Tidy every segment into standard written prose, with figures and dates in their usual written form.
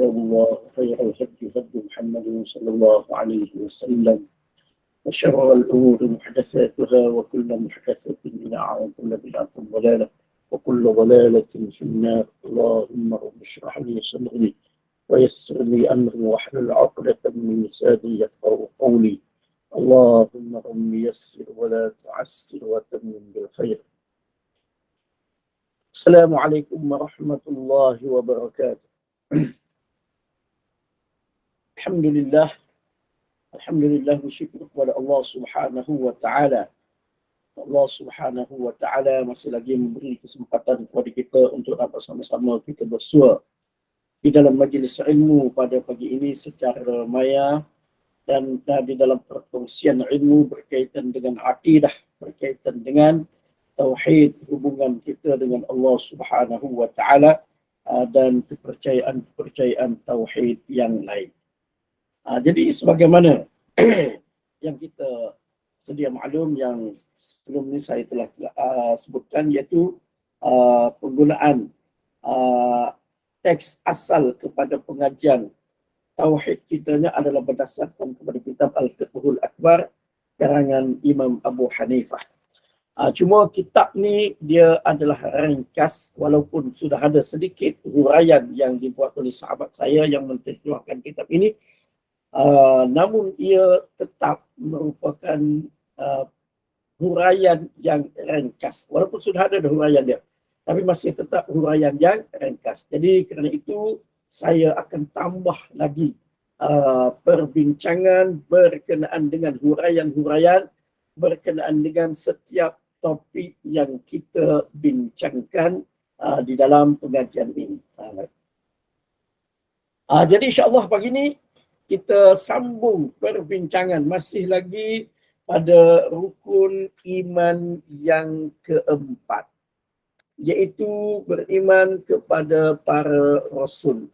الله خير الهدي هدي محمد صلى الله عليه وسلم وشر الأمور محدثاتها وكل محدثة بدعة وكل بدعة ضلالة وكل ضلالة في النار. اللهم رب اشرح لي صدري ويسر لي أمري واحلل عقدة من لساني يفقهوا قولي. اللهم رب يسر ولا تعسر وتمم بالخير. Assalamualaikum warahmatullahi wabarakatuh. Alhamdulillah. Alhamdulillah bersyukur kepada Allah Subhanahu wa taala. Allah Subhanahu wa taala masih lagi memberi kesempatan kepada kita untuk dapat sama-sama kita bersua di dalam majlis ilmu pada pagi ini secara maya dan di dalam perkongsian ilmu berkaitan dengan akidah, berkaitan dengan tauhid, hubungan kita dengan Allah Subhanahu wa taala dan kepercayaan tauhid yang lain. Jadi sebagaimana yang kita sedia maklum, yang sebelum ini saya telah sebutkan, iaitu penggunaan teks asal kepada pengajian tauhid kitanya adalah berdasarkan kepada kitab Al-Fiqhul Akbar karangan Imam Abu Hanifah. Cuma kitab ni dia adalah ringkas, walaupun sudah ada sedikit huraian yang dibuat oleh sahabat saya yang menterjemahkan kitab ini, namun ia tetap merupakan huraian yang ringkas. Walaupun sudah ada huraian dia, tapi masih tetap huraian yang ringkas. Jadi kerana itu saya akan tambah lagi perbincangan berkenaan dengan huraian-huraian berkenaan dengan setiap topik yang kita bincangkan di dalam pengajian ini. Jadi insya-Allah pagi ini kita sambung perbincangan masih lagi pada rukun iman yang keempat, iaitu beriman kepada para rasul.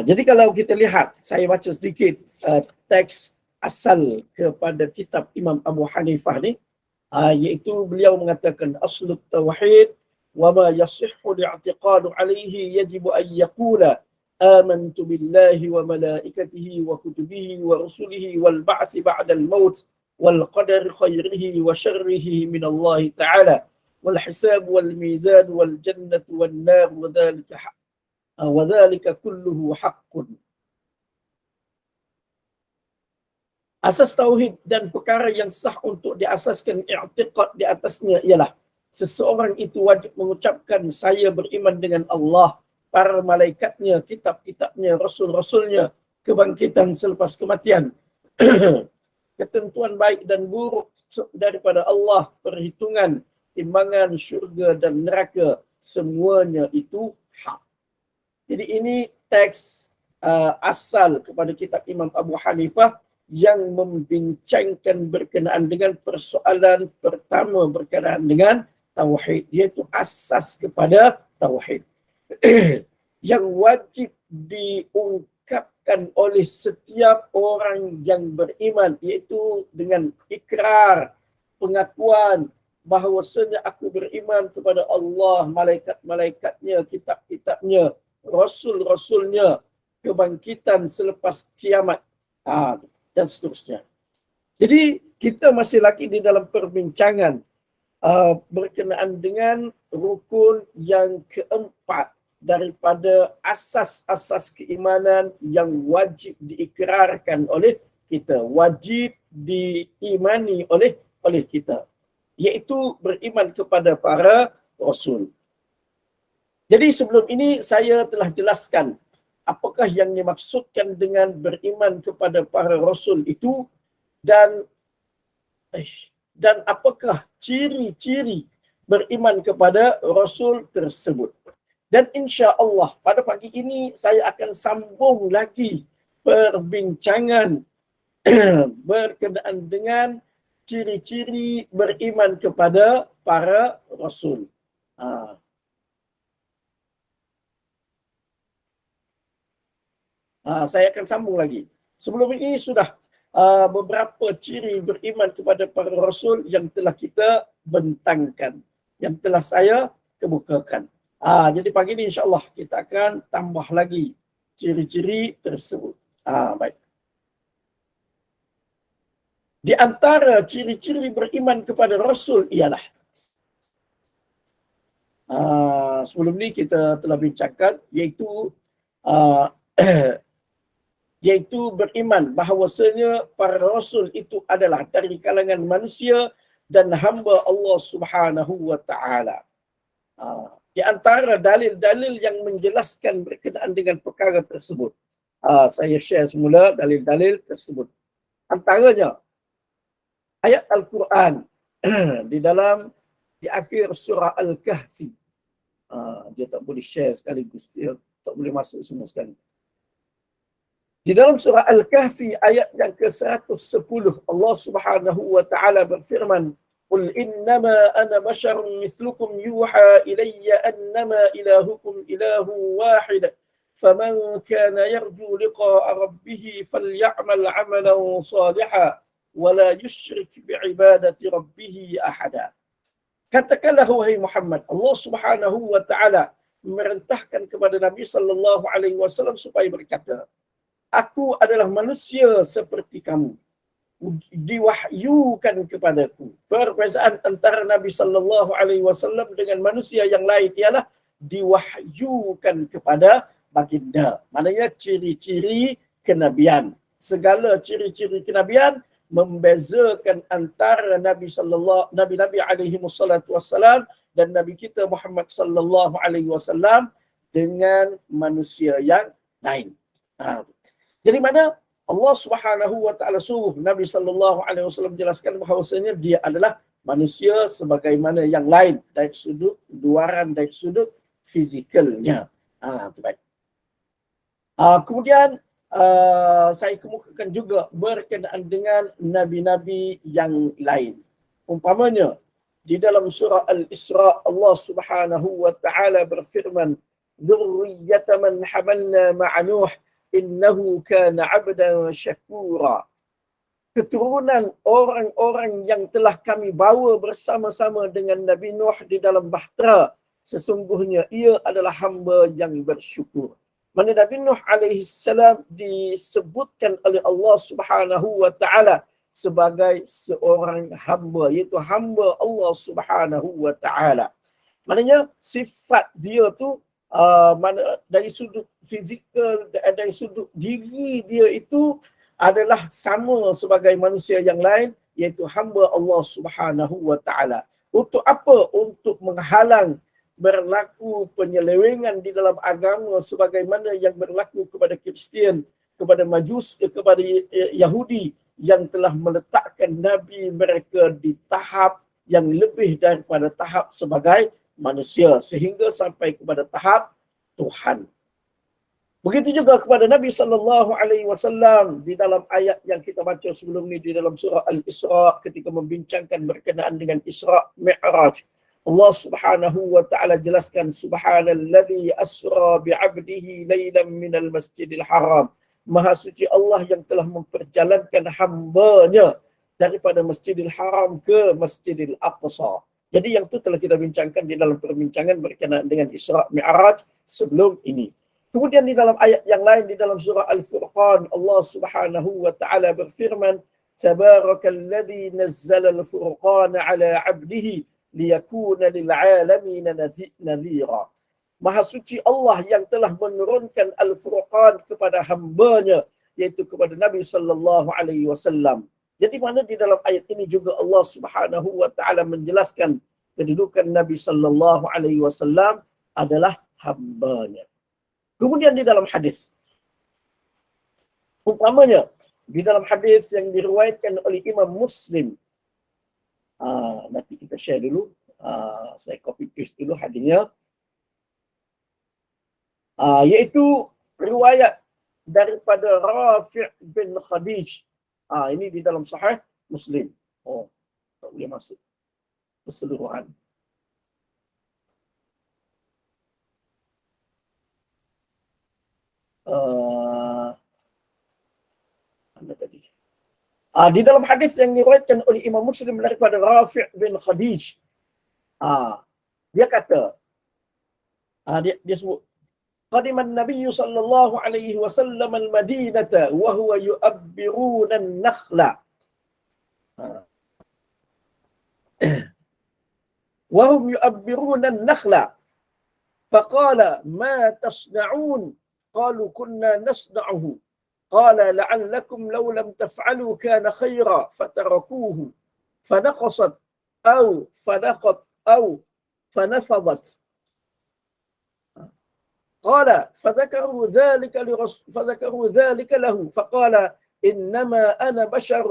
Jadi kalau kita lihat, saya baca sedikit teks asal kepada kitab Imam Abu Hanifah ni, iaitu beliau mengatakan aslut tauhid wa ma yasihhu li'tiqadu alayhi yajibu an yaqula amantu billahi wa malaikatihi wa kutubihi wa rusulihi wal ba'thi ba'da al-maut wal qadari khairihi wa syarrihi min Allah ta'ala wal hisab wal mizan wal jannatu wan nar wa dhalika وَذَلِكَ كُلُّهُ حَقٌّ. Asas tauhid dan perkara yang sah untuk diasaskan i'tiqad di atasnya ialah seseorang itu wajib mengucapkan saya beriman dengan Allah, para malaikatnya, kitab-kitabnya, rasul-rasulnya, kebangkitan selepas kematian, ketentuan baik dan buruk daripada Allah, perhitungan, timbangan syurga dan neraka, semuanya itu hak. Jadi ini teks asal kepada kitab Imam Abu Hanifah yang membincangkan berkenaan dengan persoalan pertama berkenaan dengan tauhid, iaitu asas kepada tauhid yang wajib diungkapkan oleh setiap orang yang beriman, iaitu dengan ikrar, pengakuan bahawasanya aku beriman kepada Allah, malaikat-malaikatnya, kitab-kitabnya, rasul-rasulnya, kebangkitan selepas kiamat, dan seterusnya. Jadi kita masih lagi di dalam perbincangan berkenaan dengan rukun yang keempat daripada asas-asas keimanan yang wajib diikrarkan oleh kita, wajib diimani oleh kita, iaitu beriman kepada para rasul. Jadi sebelum ini saya telah jelaskan apakah yang dimaksudkan dengan beriman kepada para rasul itu dan apakah ciri-ciri beriman kepada rasul tersebut. Dan insya-Allah pada pagi ini saya akan sambung lagi perbincangan berkenaan dengan ciri-ciri beriman kepada para rasul. Saya akan sambung lagi. Sebelum ini sudah beberapa ciri beriman kepada para rasul yang telah kita bentangkan. yang telah saya kemukakan. Jadi pagi ini insya-Allah kita akan tambah lagi ciri-ciri tersebut. Baik. Di antara ciri-ciri beriman kepada Rasul ialah sebelum ni kita telah bincangkan iaitu uh, iaitu beriman bahawasanya para rasul itu adalah dari kalangan manusia dan hamba Allah Subhanahu wa taala. Di antara dalil-dalil yang menjelaskan berkenaan dengan perkara tersebut. Saya share semula dalil-dalil tersebut. Antaranya ayat Al-Quran di akhir surah Al-Kahfi. Dia tak boleh share sekaligus, dia tak boleh masuk semua sekali. Di dalam surah Al-Kahfi ayat yang ke-110 Allah Subhanahu wa taala berfirman, "Qul innama ana basharun mithlukum yuha ilayya annama ilahukum ilahu wahid." فمن كان يرجو لقاء ربه فليعمل عملا صالحا ولا يشرك بعبادة ربه أحدا. Katakanlah wahai Muhammad, Allah Subhanahu wa taala memerintahkan kepada Nabi sallallahu alaihi wasallam supaya berkata, aku adalah manusia seperti kamu, diwahyukan kepadaku. Perbezaan antara Nabi sallallahu alaihi wasallam dengan manusia yang lain ialah diwahyukan kepada baginda. Maknanya ciri-ciri kenabian. Segala ciri-ciri kenabian membezakan antara Nabi alaihi wassalam dan Nabi kita Muhammad sallallahu alaihi wasallam dengan manusia yang lain. Jadi mana Allah Subhanahu wa taala suruh Nabi sallallahu alaihi wasallam jelaskan bahawasanya dia adalah manusia sebagaimana yang lain dari sudut luaran, dari sudut fizikalnya. Baik. Kemudian saya kemukakan juga berkenaan dengan nabi-nabi yang lain. Umpamanya di dalam surah Al-Isra Allah Subhanahu wa taala berfirman, "Dzurriyyata man hamalna ma'a Nuh innahu kana 'abdan syakura." Keturunan orang-orang yang telah kami bawa bersama-sama dengan Nabi Nuh di dalam bahtera, sesungguhnya ia adalah hamba yang bersyukur. Mana Nabi Nuh alaihi salam disebutkan oleh Allah Subhanahu wa taala sebagai seorang hamba, iaitu hamba Allah Subhanahu wa taala. Maknanya sifat dia tu dari sudut fizikal, dari sudut diri dia itu adalah sama sebagai manusia yang lain, iaitu hamba Allah Subhanahu wa taala. Untuk apa? Untuk menghalang berlaku penyelewengan di dalam agama sebagaimana yang berlaku kepada Kristian, kepada Majus, kepada Yahudi yang telah meletakkan Nabi mereka di tahap yang lebih daripada tahap sebagai manusia sehingga sampai kepada tahap Tuhan. Begitu juga kepada Nabi sallallahu alaihi wasallam di dalam ayat yang kita baca sebelum ni di dalam surah Al-Isra ketika membincangkan berkenaan dengan Isra Mi'raj. Allah Subhanahu wa taala jelaskan, subhanallazi asra bi'abdihi lailan minal masjidil haram. Maha suci Allah yang telah memperjalankan hamba-Nya daripada Masjidil Haram ke Masjidil Aqsa. Jadi yang itu telah kita bincangkan di dalam perbincangan berkenaan dengan Isra Mi'raj sebelum ini. Kemudian di dalam ayat yang lain di dalam surah Al-Furqan Allah Subhanahu wa taala berfirman, tabarakalladzi nazzala al-furqana ala 'abdihi liyakuna lil'alamin nadhira. Maha suci Allah yang telah menurunkan Al-Furqan kepada hamba-Nya, iaitu kepada Nabi sallallahu alaihi wasallam. Jadi mana di dalam ayat ini juga Allah Subhanahu wa taala menjelaskan kedudukan Nabi sallallahu alaihi wasallam adalah hamba-Nya. Kemudian di dalam hadis, umpamanya di dalam hadis yang diriwayatkan oleh Imam Muslim, nanti kita share dulu, saya copy paste dulu hadisnya, iaitu riwayat daripada Rafi' bin Khadij. Ini di dalam Sahih Muslim. Tak boleh masuk keseluruhan. Mana tadi? Di dalam hadis yang diriwayatkan oleh Imam Muslim daripada Rafi' bin Khadij, Dia kata, dia sebut, qadiman Nabi sallallahu alaihi wasallam al-Madinata wa huwa yu'abbiruna an-nakhla. Wa hum yu'abbiruna an-nakhla. Faqala ma tasna'un? Qalu kunna nasna'uhu. Qala la'allakum law lam taf'alu kana khayra fatarakuhu. Fanaqasat aw fanaqat aw fanafadat. قال فذكروا ذلك له فقال إنما أنا بشر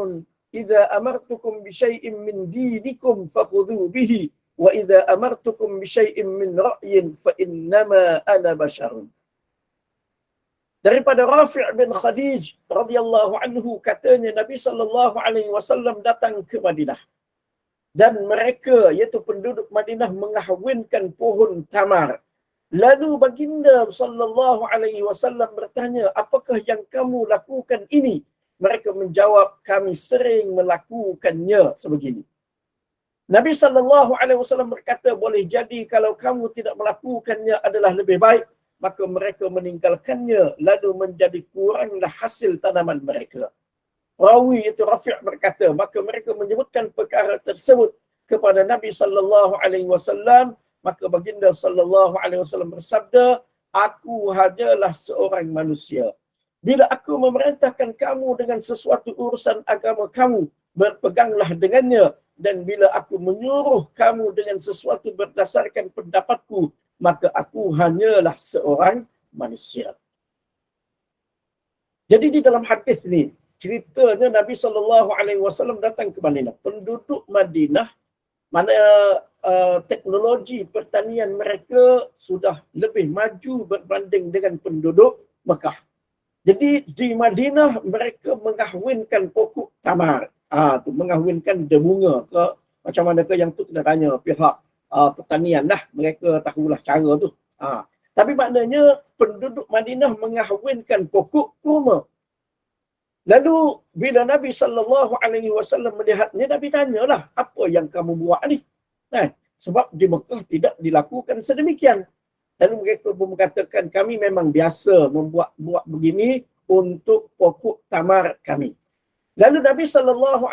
إذا أمرتكم بشيء من دينكم فخذوا به وإذا أمرتكم بشيء من رأي فإنما أنا بشر. Daripada Rafi' bin Khadij radhiyallahu anhu, katanya Nabi sallallahu alaihi wasallam datang ke Madinah dan mereka iaitu penduduk Madinah mengahwinkan pohon tamar. Lalu baginda sallallahu alaihi wasallam bertanya, apakah yang kamu lakukan ini? Mereka menjawab, kami sering melakukannya sebegini. Nabi sallallahu alaihi wasallam berkata, boleh jadi kalau kamu tidak melakukannya adalah lebih baik, maka mereka meninggalkannya lalu menjadi kuranglah hasil tanaman mereka. Rawi itu Rafi' berkata, maka mereka menyebutkan perkara tersebut kepada Nabi sallallahu alaihi wasallam. Maka baginda sallallahu alaihi wasallam bersabda, aku hanyalah seorang manusia. Bila aku memerintahkan kamu dengan sesuatu urusan agama kamu, berpeganglah dengannya. Dan bila aku menyuruh kamu dengan sesuatu berdasarkan pendapatku, maka aku hanyalah seorang manusia. Jadi di dalam hadis ni, ceritanya Nabi sallallahu alaihi wasallam datang ke Madinah. Penduduk Madinah, mana teknologi pertanian mereka sudah lebih maju berbanding dengan penduduk Mekah. Jadi di Madinah mereka mengahwinkan pokok tamar. Tu mengahwinkan bunga ke macam mana ke yang tu kita tanya pihak pertanian dah, mereka tahulah cara tu. Tapi maknanya penduduk Madinah mengahwinkan pokok kurma. Lalu bila Nabi sallallahu alaihi wasallam melihatnya, Nabi tanyalah, apa yang kamu buat ni? Sebab di Mekah tidak dilakukan sedemikian. Lalu mereka pun mengatakan, kami memang biasa buat begini untuk pokok tamar kami. Lalu Nabi sallallahu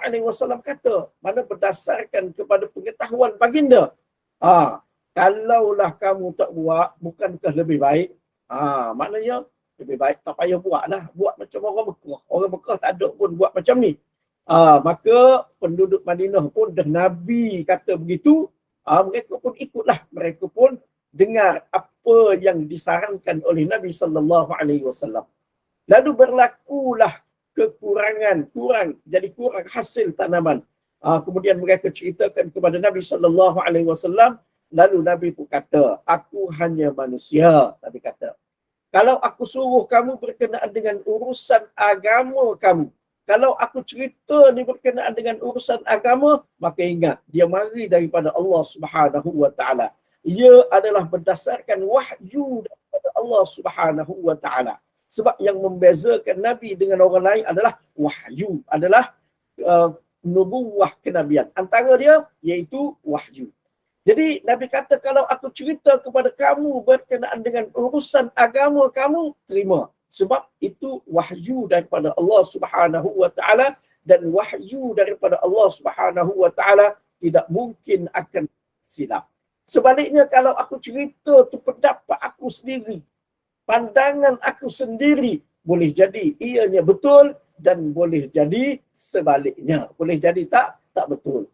alaihi wasallam kata, mana berdasarkan kepada pengetahuan baginda, kalaulah kamu tak buat, bukankah lebih baik? Maknanya lebih baik tak payah buat lah. Buat macam orang Mekah. Orang Mekah tak ada pun buat macam ni. Maka penduduk Madinah pun dah Nabi kata begitu, mereka pun ikutlah. Mereka pun dengar apa yang disarankan oleh Nabi sallallahu alaihi wasallam. Lalu berlakulah kekurangan, jadi kurang hasil tanaman. Kemudian mereka ceritakan kepada Nabi sallallahu alaihi wasallam. Lalu Nabi pun kata, aku hanya manusia. Nabi kata, kalau aku suruh kamu berkenaan dengan urusan agama kamu, kalau aku cerita ni berkenaan dengan urusan agama, maka ingat, dia mari daripada Allah Subhanahu wa taala. Ia adalah berdasarkan wahyu daripada Allah Subhanahu wa taala. Sebab yang membezakan Nabi dengan orang lain adalah wahyu, adalah nubuwah kenabian. Antara dia iaitu wahyu. Jadi Nabi kata, kalau aku cerita kepada kamu berkenaan dengan urusan agama kamu, terima. Sebab itu wahyu daripada Allah Subhanahu wa taala, dan wahyu daripada Allah Subhanahu wa taala tidak mungkin akan silap. Sebaliknya kalau aku cerita tu pendapat aku sendiri, pandangan aku sendiri, boleh jadi ianya betul dan boleh jadi sebaliknya. Boleh jadi tak betul.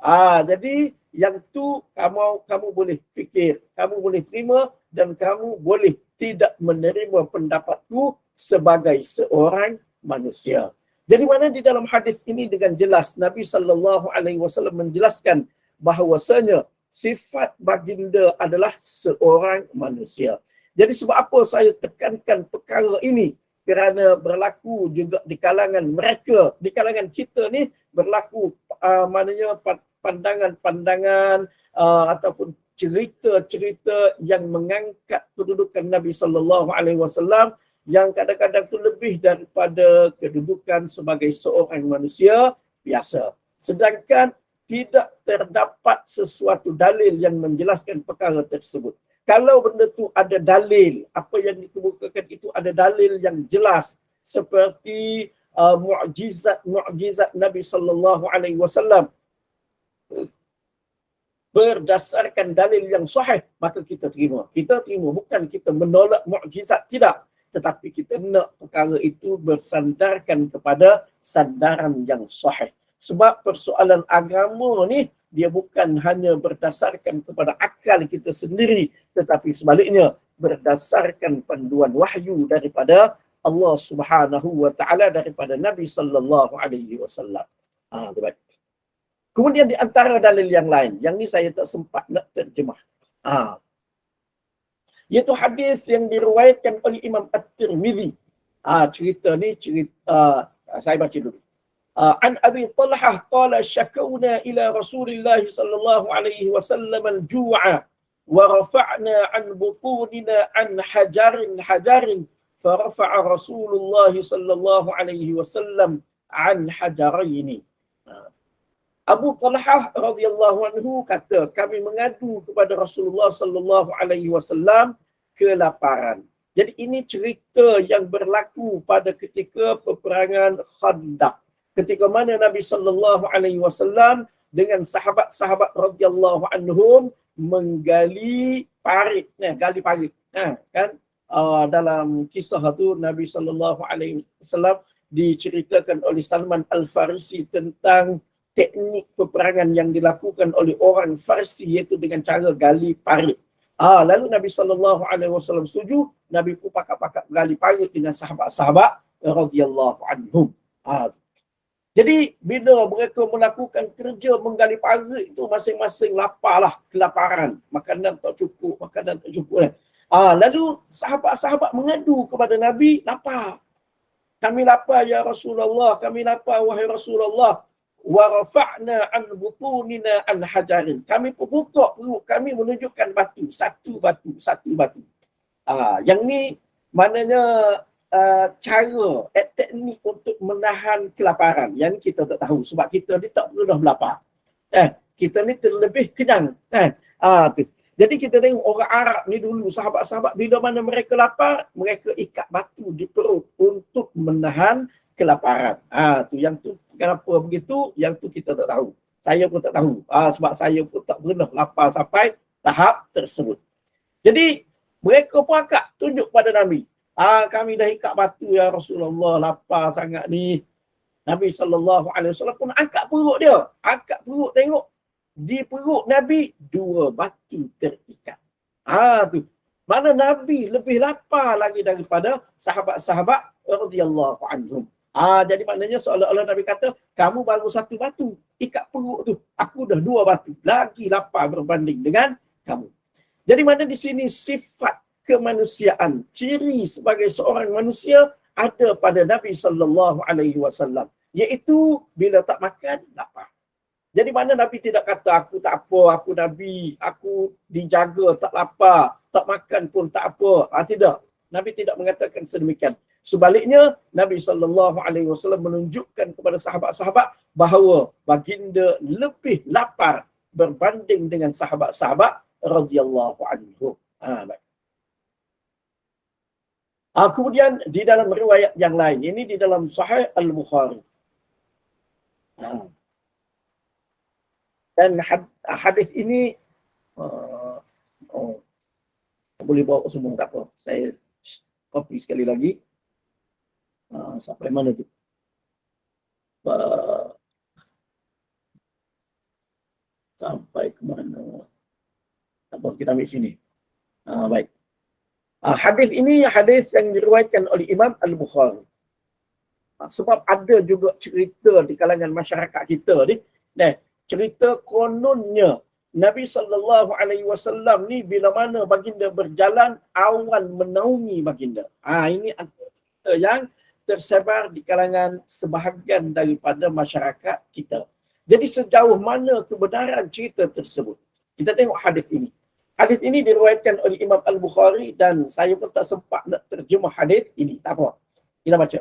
Jadi yang tu kamu boleh fikir, kamu boleh terima, dan kamu boleh tidak menerima pendapatku sebagai seorang manusia. Jadi mana di dalam hadis ini dengan jelas Nabi sallallahu alaihi wasallam menjelaskan bahawasanya sifat baginda adalah seorang manusia. Jadi sebab apa saya tekankan perkara ini? Kerana berlaku juga di kalangan mereka, di kalangan kita ni berlaku maknanya pandangan-pandangan ataupun cerita-cerita yang mengangkat kedudukan Nabi sallallahu alaihi wasallam yang kadang-kadang tu lebih daripada kedudukan sebagai seorang manusia biasa. Sedangkan tidak terdapat sesuatu dalil yang menjelaskan perkara tersebut. Kalau benda tu ada dalil, apa yang dikemukakan itu ada dalil yang jelas seperti mukjizat Nabi sallallahu alaihi wasallam berdasarkan dalil yang sahih, maka kita terima. Kita terima, bukan kita menolak mukjizat, tidak. Tetapi kita nak perkara itu bersandarkan kepada sandaran yang sahih. Sebab persoalan agama ni, dia bukan hanya berdasarkan kepada akal kita sendiri, tetapi sebaliknya berdasarkan panduan wahyu daripada Allah Subhanahu wa taala, daripada Nabi sallallahu alaihi wasallam. Baik. Kemudian di antara dalil yang lain, yang ni saya tak sempat nak terjemah. Iaitu hadis yang diriwayatkan oleh Imam At-Tirmizi. Cerita ni saya baca dulu. An Abi Talhah qala syakawna ila Rasulillah sallallahu alaihi wasallam al-ju'a wa rafa'na an butunina an hajarin farafa'a Rasulullah sallallahu alaihi wasallam an hajaraini. Abu Talhah radhiyallahu anhu kata, kami mengadu kepada Rasulullah sallallahu alaihi wasallam kelaparan. Jadi ini cerita yang berlaku pada ketika peperangan Khandaq. Ketika mana Nabi sallallahu alaihi wasallam dengan sahabat-sahabat radhiyallahu anhum menggali parit, gali parit. Kan dalam kisah tu Nabi sallallahu alaihi wasallam diceritakan oleh Salman Al-Farisi tentang teknik peperangan yang dilakukan oleh orang Farsi, iaitu dengan cara gali parit. Lalu Nabi sallallahu alaihi wasallam setuju, Nabi pun pakat-pakat gali parit dengan sahabat-sahabat radhiyallahu anhum. Jadi bila mereka melakukan kerja menggali parit itu, masing-masing laparlah, kelaparan, makanan tak cukup. Lalu sahabat-sahabat mengadu kepada Nabi, lapar. Kami lapar ya Rasulullah, kami lapar wahai Rasulullah. Wa rafa'na an butunina an hajarin. Kami pun buka perut kami menunjukkan batu, satu batu. Yang ni maknanya cara, teknik untuk menahan kelaparan yang kita tak tahu, sebab kita ni tak pernah berlapar. Kita ni terlebih kenyang. Tu. Jadi kita tengok orang Arab ni dulu, sahabat-sahabat, bila mana mereka lapar, mereka ikat batu di perut untuk menahan kelaparan. Tu yang tu kenapa begitu, yang tu kita tak tahu. Saya pun tak tahu. Sebab saya pun tak pernah lapar sampai tahap tersebut. Jadi mereka pun akak tunjuk pada Nabi. Kami dah ikat batu ya Rasulullah, lapar sangat ni. Nabi sallallahu alaihi wasallam pun angkat perut dia. Angkat perut, tengok di perut Nabi 2 batu terikat. Tu. Mana Nabi lebih lapar lagi daripada sahabat-sahabat radhiyallahu anhum. Jadi maknanya seolah-olah Nabi kata, kamu baru 1 batu ikat perut tu, aku dah 2 batu lagi lapar berbanding dengan kamu. Jadi mana di sini sifat kemanusiaan, ciri sebagai seorang manusia ada pada Nabi sallallahu alaihi wasallam, iaitu bila tak makan lapar. Jadi mana Nabi tidak kata aku tak apa, aku Nabi, aku dijaga tak lapar, tak makan pun tak apa. Tidak. Nabi tidak mengatakan sedemikian. Sebaliknya, Nabi sallallahu alaihi wasallam menunjukkan kepada sahabat-sahabat bahawa baginda lebih lapar berbanding dengan sahabat-sahabat radhiyallahu anhum. Baik. Kemudian di dalam riwayat yang lain, ini di dalam Sahih Al-Bukhari. Dan hadis ini boleh bawa semua, tak apa. Saya copy sekali lagi. Sampai mana tu? Sampai ke mana? Apa kita ambil sini? Baik. Hadis ini hadis yang diriwayatkan oleh Imam Al-Bukhari. Sebab ada juga cerita di kalangan masyarakat kita ni, cerita kononnya Nabi sallallahu alaihi wasallam ni bila mana baginda berjalan, awan menaungi baginda. Ini antara yang tersebar di kalangan sebahagian daripada masyarakat kita. Jadi sejauh mana kebenaran cerita tersebut? Kita tengok hadis ini. Hadis ini diriwayatkan oleh Imam Al-Bukhari dan saya pun tak sempat nak terjemah hadis ini. Tak apa. Kita baca.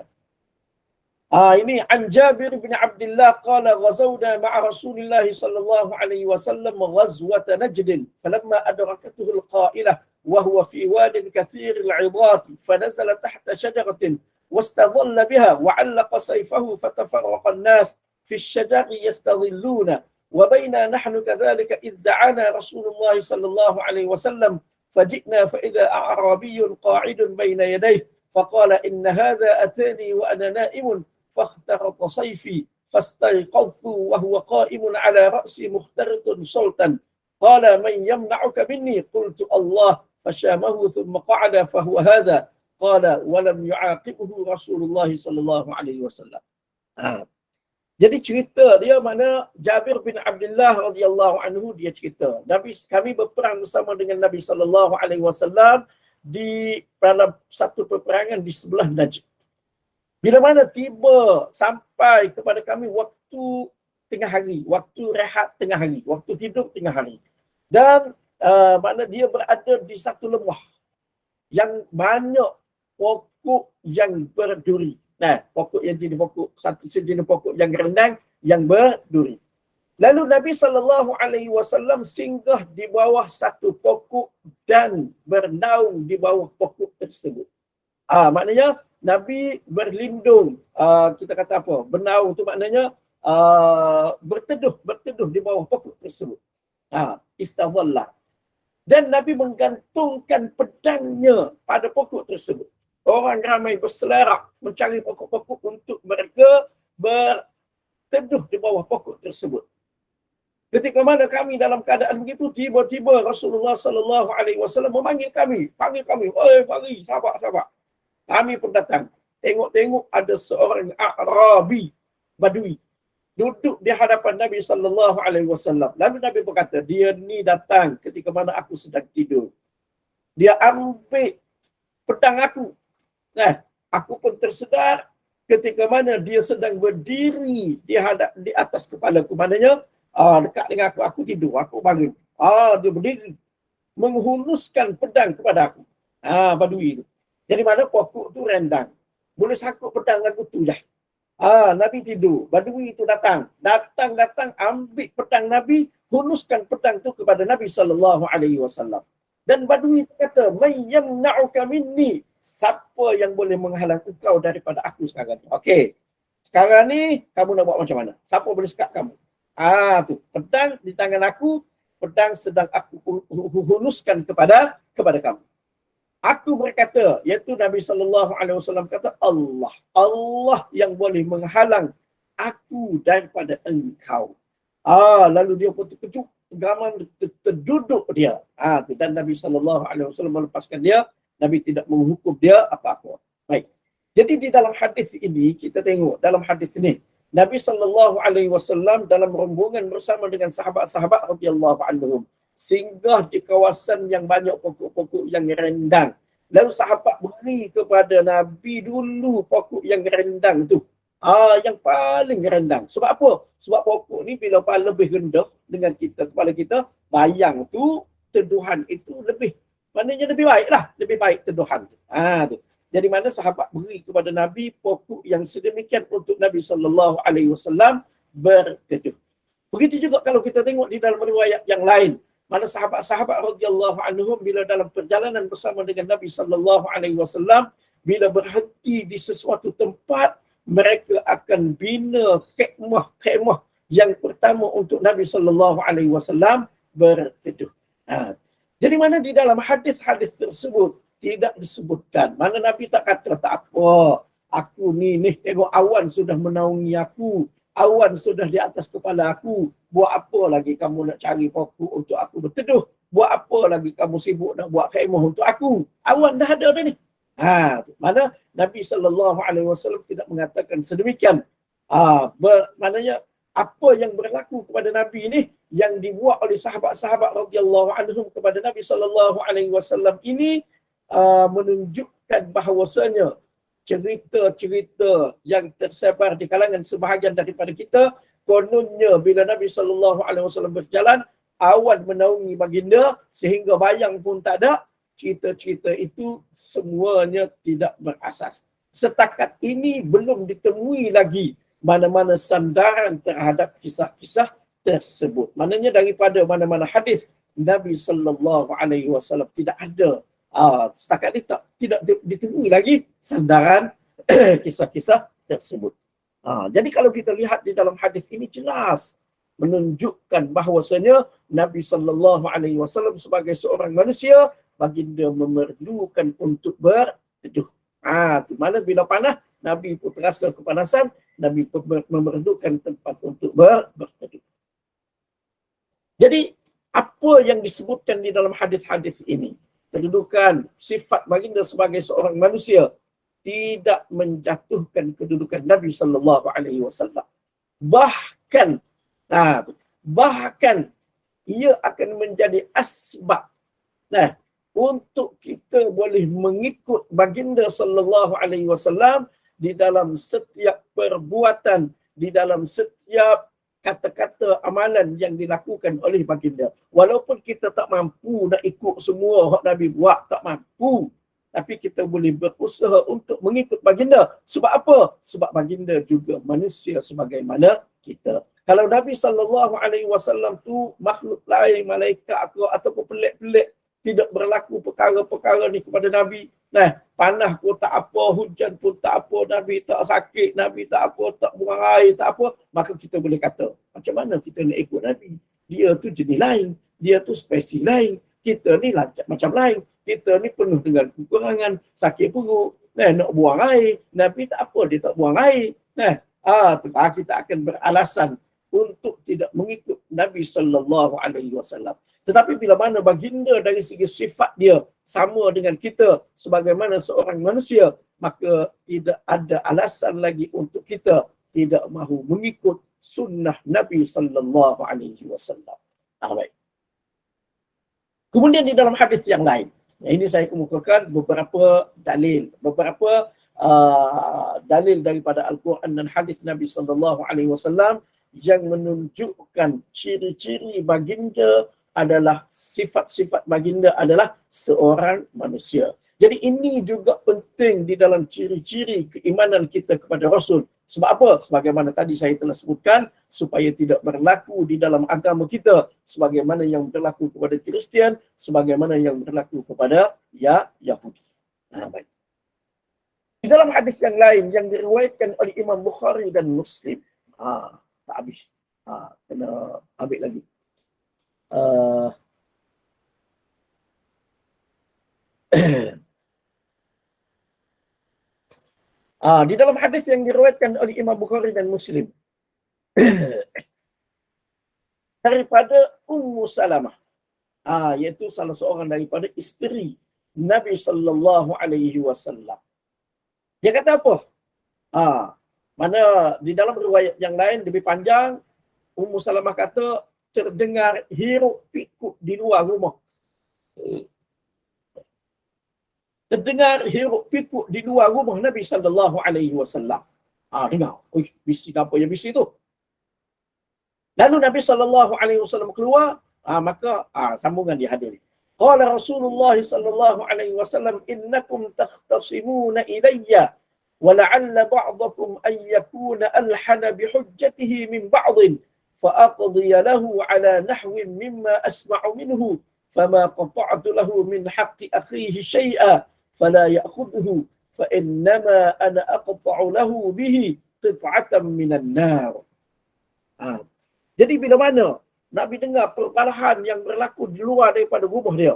Ini an Jabir bin Abdullah qala ghazawna ma'a Rasulillah sallallahu alaihi wasallam ghazwat Najd falamma adrakatuhu al-qa'ilah wa huwa fi wadin kathir al-'idat fanazala tahta shajaratin wastadhalla biha wa 'allaqa sayfahu fatafarraqa an-nas fi ash-shajari yastadhilluna wa bayna nahnu kadhalika idh da'ana Rasulullah sallallahu alaihi wasallam فجئنا فإذا أعرابي قاعد بين يديه فقال إن هذا أتاني وأنا نائم فاخترط صيفي فاستيقظت وهو قائم على رأسي مخترط صوتا قال من يمنعك مني قلت الله فشامه ثم قعد فهو هذا قال ولم يعاقبه رسول الله صلى الله عليه وسلم. Jadi cerita dia mana Jabir bin Abdullah radhiyallahu anhu dia cerita kami berperang bersama dengan Nabi sallallahu alaihi wasallam di dalam satu peperangan di sebelah Najd. Bila mana tiba sampai kepada kami waktu tengah hari, waktu rehat tengah hari, waktu tidur tengah hari. Dan mana dia berada di satu lembah yang banyak pokok yang berduri. Nah, pokok yang jenis pokok, satu sejenis pokok yang rendang yang berduri. Lalu Nabi SAW singgah di bawah satu pokok dan bernaung di bawah pokok tersebut. Maknanya Nabi berlindung, kita kata apa? Bernaung tu maknanya berteduh di bawah pokok tersebut. Istadhallah. Dan Nabi menggantungkan pedangnya pada pokok tersebut. Orang ramai berselerak mencari pokok-pokok untuk mereka berteduh di bawah pokok tersebut. Ketika mana kami dalam keadaan begitu, tiba-tiba Rasulullah sallallahu alaihi wasallam memanggil kami, panggil kami, "Oi, mari, sahabat-sahabat." Kami pun datang. Tengok-tengok ada seorang Arabi, Badui, duduk di hadapan Nabi sallallahu alaihi wasallam. Lalu Nabi berkata, dia ni datang ketika mana aku sedang tidur. Dia ambil pedang aku. Nah, aku pun tersedar ketika mana dia sedang berdiri di atas kepalaku. Maknanya dekat dengan aku tidur, aku bangun. Dia berdiri menghuluskan pedang kepada aku. Badui itu. Jadi mana pokok tu rendang. Boleh sakut pedang aku tu dah. Nabi tidur. Badui itu datang, ambil pedang Nabi, huluskan pedang tu kepada Nabi sallallahu alaihi wasallam. Dan Badui kata, "May yamna'uka minni?" Siapa yang boleh menghalang engkau daripada aku sekarang ni? Okey. Sekarang ni kamu nak buat macam mana? Siapa boleh sekat kamu? Tu pedang di tangan aku, pedang sedang aku huluskan kepada kamu. Aku berkata, iaitu Nabi sallallahu alaihi wasallam kata, Allah yang boleh menghalang aku daripada engkau. Lalu dia pun terkejut, gaman terduduk dia. Dan Nabi sallallahu alaihi wasallam melepaskan dia. Nabi tidak menghukum dia apa-apa. Baik. Jadi di dalam hadis ini kita tengok dalam hadis ini Nabi sallallahu alaihi wasallam dalam rombongan bersama dengan sahabat-sahabat radhiyallahu anhum singgah di kawasan yang banyak pokok-pokok yang rendang. Lalu sahabat beri kepada Nabi dulu pokok yang rendang tu. Yang paling rendang. Sebab apa? Sebab pokok ni bila lebih rendah dengan kita, kepala kita, bayang tu, teduhan itu lebih, maknanya lebih baik lah. Lebih baik teduhan tu. Tu. Jadi mana sahabat beri kepada Nabi pokok yang sedemikian untuk Nabi SAW berteduh. Begitu juga kalau kita tengok di dalam riwayat yang lain. Mana sahabat-sahabat radhiyallahu anhum bila dalam perjalanan bersama dengan Nabi SAW, bila berhenti di sesuatu tempat, mereka akan bina khemah yang pertama untuk Nabi SAW berteduh. Jadi mana di dalam hadis-hadis tersebut tidak disebutkan. Mana Nabi tak kata tak apa. Aku ni tengok awan sudah menaungi aku. Awan sudah di atas kepala aku. Buat apa lagi kamu nak cari pokok untuk aku berteduh? Buat apa lagi kamu sibuk nak buat khemah untuk aku? Awan dah ada dah ni. Mana Nabi SAW tidak mengatakan sedemikian. Maknanya apa yang berlaku kepada Nabi ini yang dibuat oleh sahabat-sahabat radhiyallahu anhum kepada Nabi SAW ini menunjukkan bahawasanya cerita-cerita yang tersebar di kalangan sebahagian daripada kita, kononnya bila Nabi SAW berjalan, awan menaungi baginda sehingga bayang pun tak ada. Cerita-cerita itu semuanya tidak berasas. setakat ini belum ditemui lagi mana-mana sandaran terhadap kisah-kisah tersebut. Maknanya daripada mana-mana hadis Nabi sallallahu alaihi wasallam tidak ada setakat ini tidak ditemui lagi sandaran kisah-kisah tersebut. Jadi kalau kita lihat di dalam hadis ini jelas menunjukkan bahawasanya Nabi sallallahu alaihi wasallam sebagai seorang manusia baginda memerlukan untuk berteduh. Di mana bila panas Nabi pun terasa kepanasan, Nabi memerlukan tempat untuk berteduh. Jadi apa yang disebutkan di dalam hadis-hadis ini, kedudukan sifat baginda sebagai seorang manusia tidak menjatuhkan kedudukan Nabi sallallahu alaihi wasallam. Bahkan ia akan menjadi asbab untuk kita boleh mengikut baginda sallallahu alaihi wasallam di dalam setiap perbuatan, di dalam setiap kata-kata amalan yang dilakukan oleh baginda. Walaupun kita tak mampu nak ikut semua hak Nabi buat, tak mampu, tapi kita boleh berusaha untuk mengikut baginda. Sebab apa? Sebab baginda juga manusia sebagaimana kita. Kalau Nabi sallallahu alaihi wasallam tu makhluk lain, malaikat ke ataupun pelik-pelik, tidak berlaku perkara-perkara ni kepada Nabi. Panas pun tak apa, hujan pun tak apa, Nabi tak sakit, Nabi tak apa, tak buang air, tak apa, maka kita boleh kata, macam mana kita nak ikut Nabi? Dia tu jenis lain, dia tu spesies lain, kita ni macam lain, kita ni penuh dengan kekurangan, sakit perut, nak buang air, Nabi tak apa, dia tak buang air. Kita akan beralasan untuk tidak mengikut Nabi sallallahu alaihi wasallam. Tetapi bila mana baginda dari segi sifat dia sama dengan kita sebagaimana seorang manusia, maka tidak ada alasan lagi untuk kita tidak mahu mengikut sunnah Nabi sallallahu alaihi wasallam. Baik. Kemudian di dalam hadis yang lain, ini saya kemukakan beberapa dalil, dalil daripada Al-Quran dan hadis Nabi sallallahu alaihi wasallam yang menunjukkan ciri-ciri baginda adalah sifat-sifat baginda adalah seorang manusia. Jadi ini juga penting di dalam ciri-ciri keimanan kita kepada Rasul. Sebab apa? Sebagaimana tadi saya telah sebutkan, supaya tidak berlaku di dalam agama kita sebagaimana yang berlaku kepada Kristian, sebagaimana yang berlaku kepada Yahudi. Baik. Di dalam hadis yang lain yang diriwayatkan oleh Imam Bukhari dan Muslim, tak habis. Kena ambil lagi. Di dalam hadis yang diriwayatkan oleh Imam Bukhari dan Muslim daripada Ummu Salamah, iaitu salah seorang daripada isteri Nabi sallallahu alaihi wasallam. Dia kata apa? Mana di dalam riwayat yang lain lebih panjang, Ummu Salamah kata terdengar hiruk pikuk di luar rumah. Terdengar hiruk pikuk di luar rumah Nabi sallallahu alaihi wasallam. Dengar, bising apa yang bising tu? Lalu Nabi sallallahu alaihi wasallam keluar, maka sambungan dia hadir. Qala Rasulullah sallallahu alaihi wasallam, innakum takhtasimuna ilayya wa la'alla ba'dakum an yakuna alhana bihujjatihi min ba'din fa aqdiya lahu ala nahwin mimma asma'u minhu fama qata'tu lahu min haqqi akhihi shay'a fala ya'khudhu fa innama ana aqta'u lahu bihi qit'atan minan nar. Jadi bila mana Nabi dengar perkelahian yang berlaku di luar daripada rumah dia,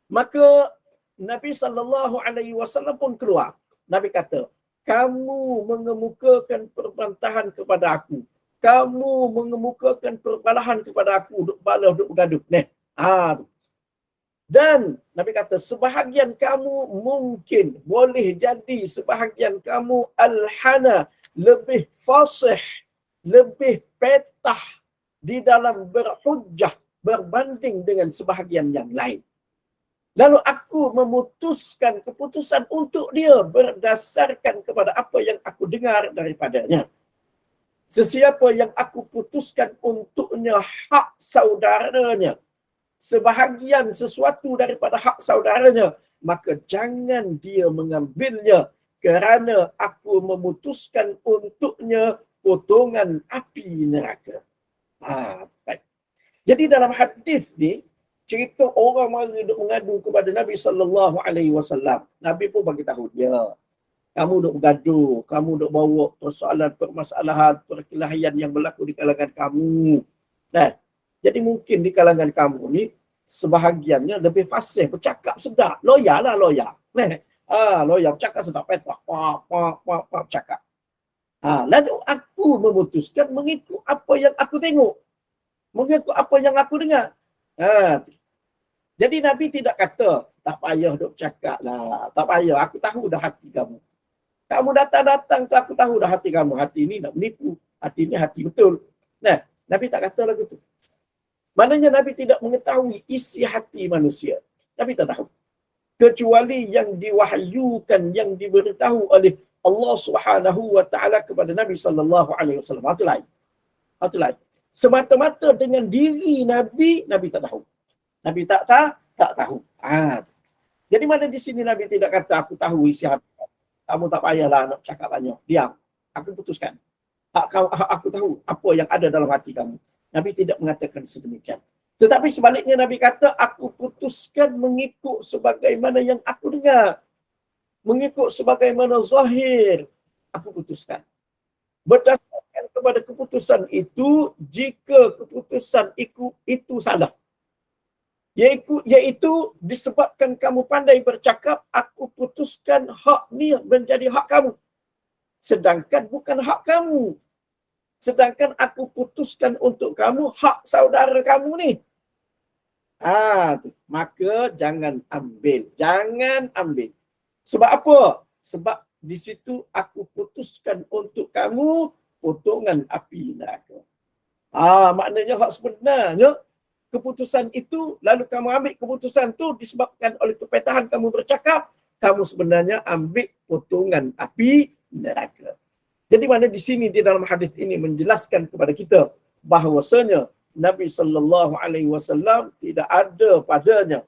maka Nabi sallallahu alaihi wasallam pun keluar. Nabi kata, kamu mengemukakan perbantahan kepada aku. Kamu mengemukakan perkelahian kepada aku, duk balah, duk bergaduh. Dan Nabi kata, sebahagian kamu mungkin boleh jadi sebahagian kamu al-hana, lebih fasih, lebih petah di dalam berhujjah berbanding dengan sebahagian yang lain. Lalu aku memutuskan keputusan untuk dia berdasarkan kepada apa yang aku dengar daripadanya. Sesiapa yang aku putuskan untuknya hak saudaranya, sebahagian sesuatu daripada hak saudaranya, maka jangan dia mengambilnya kerana aku memutuskan untuknya potongan api neraka. Baik. Jadi dalam hadis ni cerita orang mari duk mengadu kepada Nabi sallallahu alaihi wasallam. Nabi pun bagi tahu dia, kamu duk bergaduh, kamu duk bawa persoalan permasalahan perkelahian yang berlaku di kalangan kamu. Nah, jadi mungkin di kalangan kamu ni sebahagiannya lebih fasih bercakap sedap. Lawyer lah lawyer. Nah, lawyer bercakap sedap, petah, cakap. Lalu aku memutuskan mengikut apa yang aku tengok. Mengikut apa yang aku dengar. Jadi Nabi tidak kata, tak payah duk cakap lah. Tak payah, aku tahu dah hati kamu. Kamu datang-datang tu aku tahu dah hati kamu. Hati ni nak menipu. Hati ni hati betul. Nah, Nabi tak kata lagu tu. Maknanya Nabi tidak mengetahui isi hati manusia. Nabi tak tahu. Kecuali yang diwahyukan, yang diberitahu oleh Allah Subhanahu wa taala kepada Nabi sallallahu alaihi wasallam. Itu lain. Itu lain. Semata-mata dengan diri Nabi, Nabi tak tahu. Nabi tak tahu. Jadi mana di sini Nabi tidak kata aku tahu isi hati. Kamu tak payahlah nak cakap banyak. Diam. Aku putuskan. Aku tahu apa yang ada dalam hati kamu. Nabi tidak mengatakan sedemikian. Tetapi sebaliknya Nabi kata, aku putuskan mengikut sebagaimana yang aku dengar. Mengikut sebagaimana zahir. Aku putuskan. Berdasarkan kepada keputusan itu, jika keputusan itu salah. Iaitu disebabkan kamu pandai bercakap, aku putuskan hak ni menjadi hak kamu. Sedangkan bukan hak kamu. Sedangkan aku putuskan untuk kamu hak saudara kamu ni. Maka jangan ambil. Jangan ambil. Sebab apa? Sebab di situ aku putuskan untuk kamu potongan api neraka. Maknanya hak sebenarnya keputusan itu, lalu kamu ambil keputusan itu disebabkan oleh kepetahan kamu bercakap, kamu sebenarnya ambil potongan api neraka. Jadi mana di sini di dalam hadis ini menjelaskan kepada kita bahawasanya Nabi sallallahu alaihi wasallam tidak ada padanya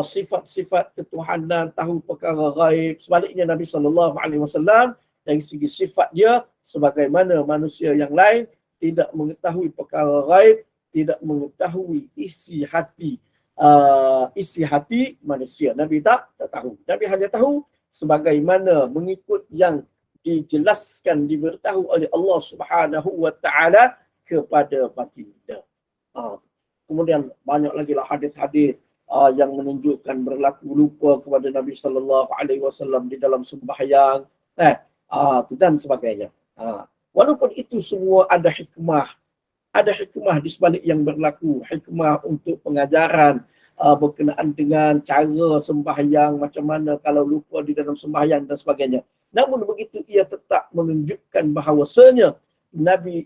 sifat-sifat ketuhanan, tahu perkara ghaib. Sebaliknya Nabi sallallahu alaihi wasallam dari segi sifat dia sebagaimana manusia yang lain tidak mengetahui perkara ghaib, tidak mengetahui isi hati manusia. Nabi tak tahu. Nabi hanya tahu sebagaimana mengikut yang dijelaskan, diberitahu oleh Allah Subhanahu wa taala kepada baginda. Kemudian banyak lagi lah hadis-hadis yang menunjukkan berlaku lupa kepada Nabi sallallahu alaihi wasallam di dalam sembahyang, dan sebagainya. Walaupun itu semua ada hikmah di sebalik yang berlaku, hikmah untuk pengajaran berkenaan dengan cara sembahyang, macam mana kalau lupa di dalam sembahyang dan sebagainya. Namun begitu ia tetap menunjukkan bahawasanya Nabi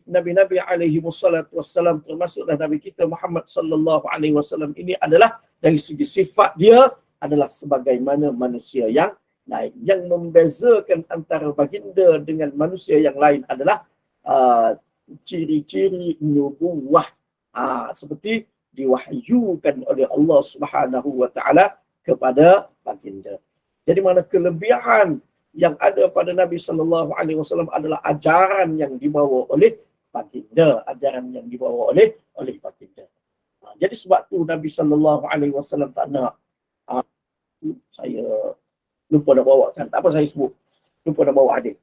alaihi wassalam termasuklah Nabi kita Muhammad sallallahu alaihi wasallam ini adalah dari segi sifat dia adalah sebagaimana manusia yang lain. Yang membezakan antara baginda dengan manusia yang lain adalah ciri-ciri nubuwah, seperti diwahyukan oleh Allah Subhanahu wa taala kepada baginda. Jadi mana kelebihan yang ada pada Nabi sallallahu alaihi wasallam adalah ajaran yang dibawa oleh baginda, ajaran yang dibawa oleh baginda. Jadi sebab tu Nabi sallallahu alaihi wasallam tak nak saya lupa nak bawakan, tak apa saya sebut, lupa nak bawa hadis.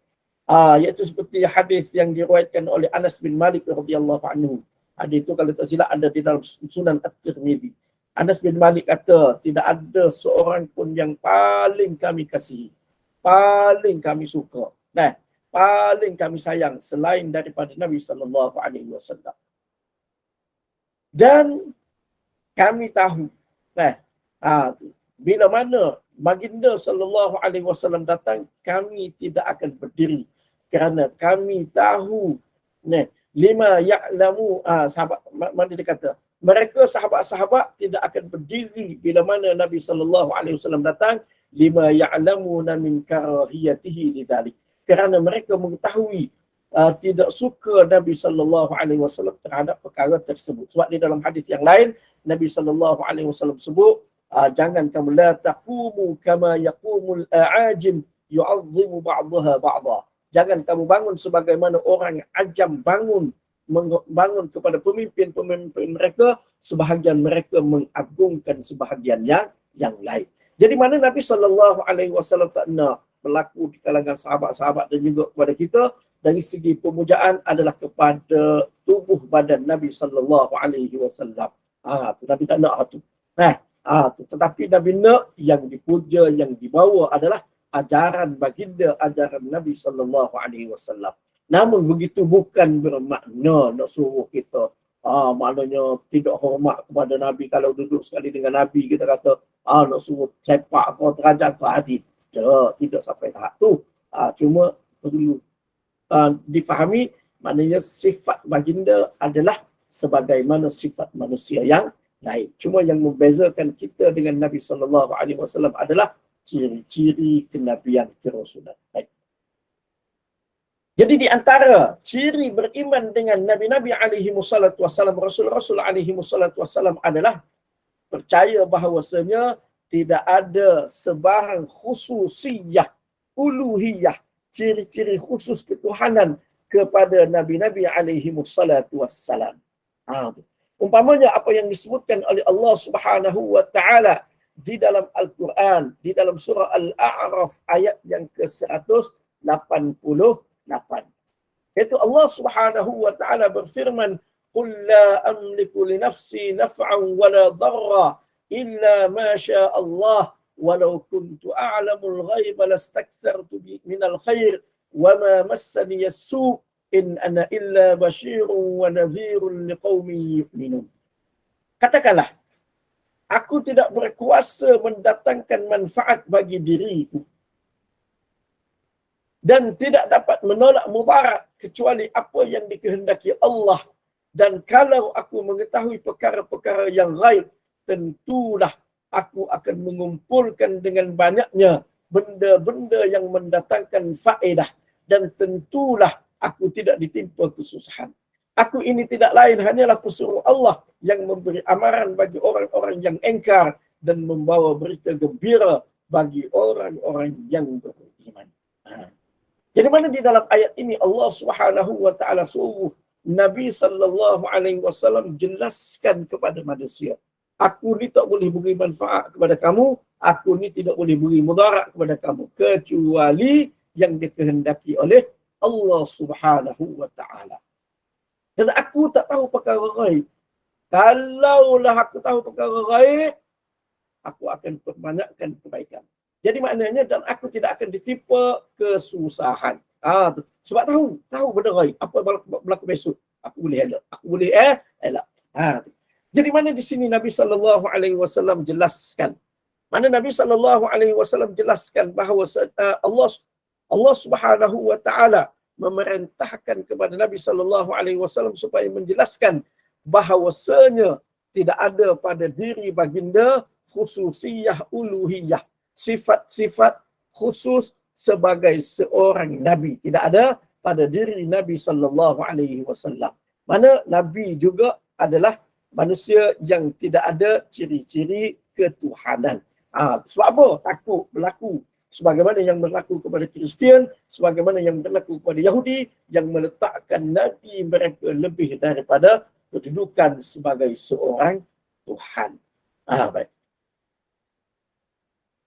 Iaitu seperti hadis yang diriwayatkan oleh Anas bin Malik radhiyallahu anhu. Hadis itu kalau tak silap ada di dalam Sunan At-Tirmidzi. Anas bin Malik kata, tidak ada seorang pun yang paling kami kasihi, paling kami suka, paling kami sayang selain daripada Nabi sallallahu alaihi wasallam. Dan kami tahu, bila mana baginda sallallahu alaihi wasallam datang, kami tidak akan berdiri kerana kami tahu lima ya'lamu, sahabat mana dia kata, mereka sahabat-sahabat tidak akan berdiri bila mana Nabi sallallahu alaihi wasallam datang, lima ya'lamuna min karahiyatihi lidzalik, kerana mereka mengetahui tidak suka Nabi sallallahu alaihi wasallam terhadap perkara tersebut. Sebab di dalam hadis yang lain Nabi sallallahu alaihi wasallam sebut Jangan kamu la taqumu kama yaqumul a'ajim yu'azzimu ba'daha ba'dha. Jangan kamu bangun sebagaimana orang ajam bangun kepada pemimpin-pemimpin mereka, sebahagian mereka mengagungkan sebahagian yang lain. Jadi mana Nabi SAW tak nak berlaku di kalangan sahabat-sahabat dan juga kepada kita dari segi pemujaan adalah kepada tubuh badan Nabi SAW. Tu Nabi tak nak tu. Tetapi Nabi nak yang dipuja, yang dibawa adalah ajaran baginda, ajaran Nabi SAW. Namun begitu bukan bermakna nak suruh kita maknanya tidak hormat kepada Nabi. Kalau duduk sekali dengan Nabi kita kata nak suruh sepak kau terajak ke hati. Tidak sampai tahap tu. Cuma perlu difahami maknanya sifat baginda adalah sebagaimana sifat manusia yang lain. Cuma yang membezakan kita dengan Nabi SAW adalah ciri-ciri kenabian kerasulan. Baik. Jadi di antara ciri beriman dengan Nabi-Nabi alaihi wassalatu wassalam, Rasul-Rasul alaihi wassalatu wassalam adalah percaya bahawasanya tidak ada sebarang khususiyah, uluhiyah, ciri-ciri khusus ketuhanan kepada Nabi-Nabi alaihi wassalatu wassalam. Umpamanya apa yang disebutkan oleh Allah Subhanahu wa taala di dalam Al-Quran, di dalam surah Al-A'raf ayat yang ke-188. Itu Allah Subhanahu wa taala berfirman, "Qul la amliku li nafsi naf'an wa la dharra illa ma syaa Allah, walau kuntu a'lamul ghaiba lastakthartu minal khair wa ma massani as-su' in ana illa basyirun wa nadhirun liqaumin yu'minun." Katakanlah, aku tidak berkuasa mendatangkan manfaat bagi diriku dan tidak dapat menolak mudarat kecuali apa yang dikehendaki Allah. Dan kalau aku mengetahui perkara-perkara yang ghaib, tentulah aku akan mengumpulkan dengan banyaknya benda-benda yang mendatangkan faedah, dan tentulah aku tidak ditimpa kesusahan. Aku ini tidak lain hanyalah pesuruh Allah yang memberi amaran bagi orang-orang yang engkar dan membawa berita gembira bagi orang-orang yang beriman. Jadi mana di dalam ayat ini Allah Subhanahu wa taala suruh Nabi sallallahu alaihi wasallam jelaskan kepada manusia, aku ni tak boleh beri manfaat kepada kamu, aku ni tidak boleh beri mudarat kepada kamu kecuali yang dikehendaki oleh Allah Subhanahu wa taala. Dan aku tak tahu perkara ghaib. Kalaulah aku tahu perkara ghaib, aku akan perbanyakkan kebaikan. Jadi maknanya dan aku tidak akan ditimpa kesusahan. Sebab tahu benda ghaib, apa berlaku besok, aku boleh elak, aku boleh elak. Jadi mana di sini Nabi sallallahu alaihi wasallam jelaskan. Mana Nabi sallallahu alaihi wasallam jelaskan bahawa Allah Subhanahu wa taala memerintahkan kepada Nabi sallallahu alaihi wasallam supaya menjelaskan bahawasanya tidak ada pada diri baginda khususiyah uluhiyah, sifat-sifat khusus sebagai seorang nabi, tidak ada pada diri Nabi sallallahu alaihi wasallam. Mana Nabi juga adalah manusia yang tidak ada ciri-ciri ketuhanan. Sebab apa? Takut berlaku sebagaimana yang berlaku kepada Kristian, sebagaimana yang berlaku kepada Yahudi yang meletakkan Nabi mereka lebih daripada kedudukan sebagai seorang Tuhan. Baik.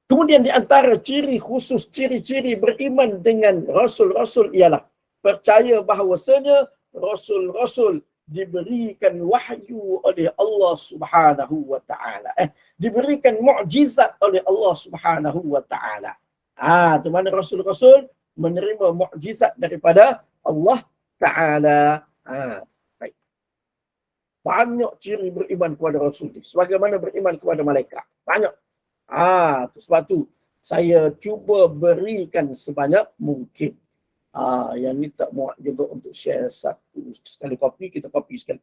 Kemudian di antara ciri khusus, ciri-ciri beriman dengan Rasul-Rasul ialah percaya bahawasanya Rasul-Rasul diberikan wahyu oleh Allah Subhanahu wa taala. Diberikan mukjizat oleh Allah Subhanahu wa taala. Di mana Rasul-Rasul menerima mukjizat daripada Allah taala. Baik. Banyak ciri beriman kepada Rasul ni. Sebagaimana beriman kepada malaikat. Banyak. Sebab tu saya cuba berikan sebanyak mungkin. Yang ni tak muat juga untuk share satu sekali copy, kita copy sekali.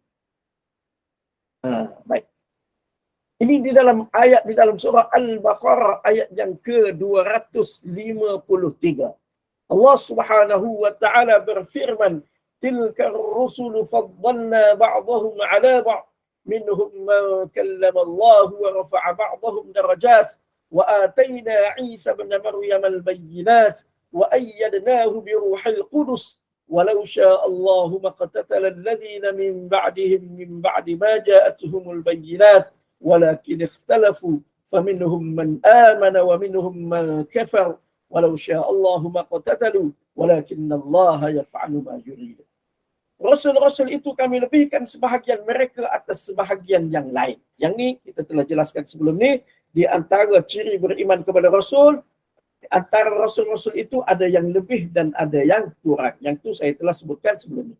Baik. Ini di dalam ayat di dalam surah Al-Baqarah ayat yang ke-253. Allah Subhanahu wa taala berfirman, "Tilka ar-rusulu faddalna ba'dahum 'ala ba'd minhum man kallama Allah wa rafa'a ba'dahum darajat wa atayna Isa ibn Maryam al-bayyinat wa ayyadnahu bi ruhil qudus walau syaa Allah maqtatala alladhina min ba'dihim min ba'di ma ja'atuhumul bayyinat walakin ikhtalafu faminhum man amana wa minhum man kafar walau syaa Allah maqtatalu walakinna Allah yaf'alu ma yurid. Rasul-rasul itu kami lebihkan sebahagian mereka atas sebahagian yang lain. Yang ni kita telah jelaskan sebelum ni, di antara ciri beriman kepada Rasul, di antara Rasul-Rasul itu ada yang lebih dan ada yang kurang. Yang tu saya telah sebutkan sebelum ni.